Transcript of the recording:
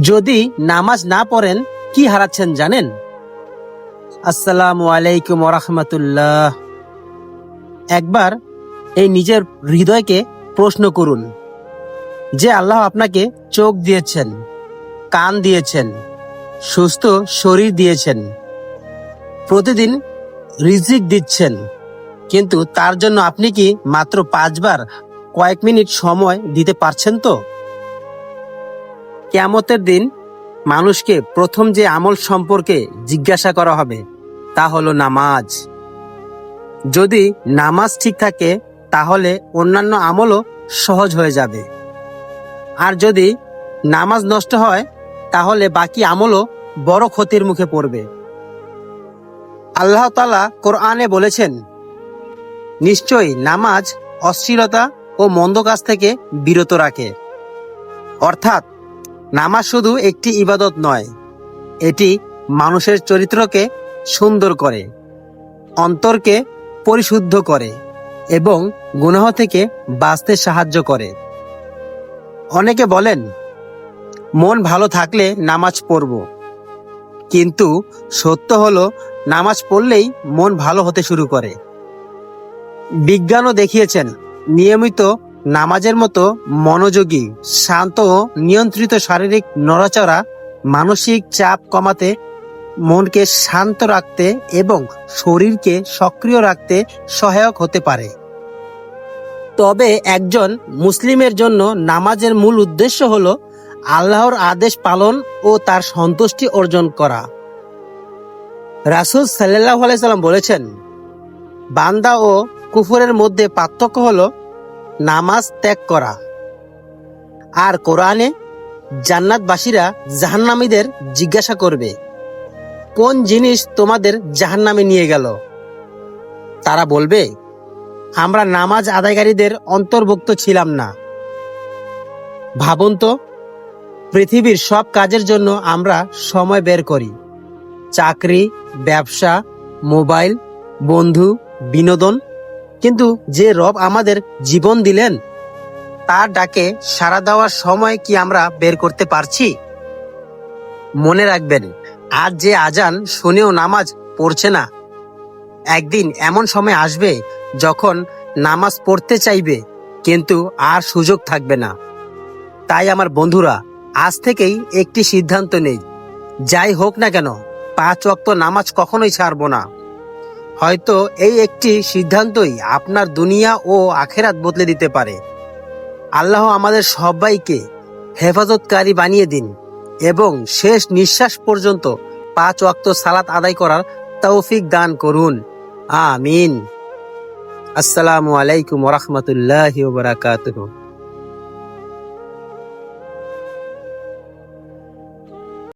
যদি নামাজ না পড়েন কি হারাচ্ছেন জানেন? আসসালামু আলাইকুম ওরহমতুল্লাহ। একবার এই নিজের হৃদয়কে প্রশ্ন করুন যে আল্লাহ আপনাকে চোখ দিয়েছেন, কান দিয়েছেন, সুস্থ শরীর দিয়েছেন, প্রতিদিন রিজিক দিচ্ছেন, কিন্তু তার জন্য আপনি কি মাত্র 5 বার কয়েক মিনিট সময় দিতে পারছেন? তো কিয়ামতের দিন মানুষকে প্রথম যে আমল সম্পর্কে জিজ্ঞাসা করা হবে তা হলো নামাজ। যদি নামাজ ঠিক থাকে তাহলে অন্যান্য আমলও সহজ হয়ে যাবে, আর যদি নামাজ নষ্ট হয় তাহলে বাকি আমলও বড় ক্ষতির মুখে পড়বে। আল্লাহ তাআলা কোরআনে বলেছেন, নিশ্চয়ই নামাজ অশ্লীলতা ও মন্দ কাজ থেকে বিরত রাখে। অর্থাৎ নামাজ শুধু একটি ইবাদত নয়, এটি মানুষের চরিত্রকে সুন্দর করে, অন্তরকে পরিশুদ্ধ করে এবং গুনাহ থেকে বাঁচতে সাহায্য করে। অনেকে বলেন মন ভালো থাকলে নামাজ পড়ব, কিন্তু সত্য হলো নামাজ পড়লেই মন ভালো হতে শুরু করে। বিজ্ঞানও দেখিয়েছেন নিয়মিত নামাজের মতো মনোযোগী, শান্ত ও নিয়ন্ত্রিত শারীরিক নড়াচড়া মানসিক চাপ কমাতে, মনকে শান্ত রাখতে এবং শরীরকে সক্রিয় রাখতে সহায়ক হতে পারে। তবে একজন মুসলিমের জন্য নামাজের মূল উদ্দেশ্য হলো আল্লাহর আদেশ পালন ও তার সন্তুষ্টি অর্জন করা। রাসূল সাল্লাল্লাহু আলাইহি সাল্লাম বলেছেন, বান্দা ও কুফরের মধ্যে পার্থক্য হলো নামাজ ত্যাগ করা। আর কোরআনে জান্নাতবাসীরা জাহান্নামীদের জিজ্ঞাসা করবে, কোন জিনিস তোমাদের জাহান্নামে নিয়ে গেল? তারা বলবে, আমরা নামাজ আদায়কারীদের অন্তর্ভুক্ত ছিলাম না। ভাবুন তো, পৃথিবীর সব কাজের জন্য আমরা সময় বের করি, চাকরি, ব্যবসা, মোবাইল, বন্ধু, বিনোদন, কিন্তু যে রব আমাদের জীবন দিলেন তার ডাকে সাড়া দেওয়ার সময় কি আমরা বের করতে পারছি? মনে রাখবেন, আজ যে আজান শুনেও নামাজ পড়ছে না, একদিন এমন সময় আসবে যখন নামাজ পড়তে চাইবে কিন্তু আর সুযোগ থাকবে না। তাই আমার বন্ধুরা, আজ থেকেই একটি সিদ্ধান্ত নেই, যাই হোক না কেন 5 ওয়াক্ত নামাজ কখনোই ছাড়বো না। হয়তো এই একটি সিদ্ধান্তই আপনার দুনিয়া ও আখেরাত বদলে দিতে পারে। আল্লাহ আমাদের সবাইকে হেফাজতকারী বানিয়ে দিন এবং শেষ নিঃশ্বাস পর্যন্ত 5 ওয়াক্ত সালাত আদায় করার তৌফিক দান করুন। আমিন। আসসালামু আলাইকুম ওয়া রাহমাতুল্লাহি ওয়া বারাকাতুহু।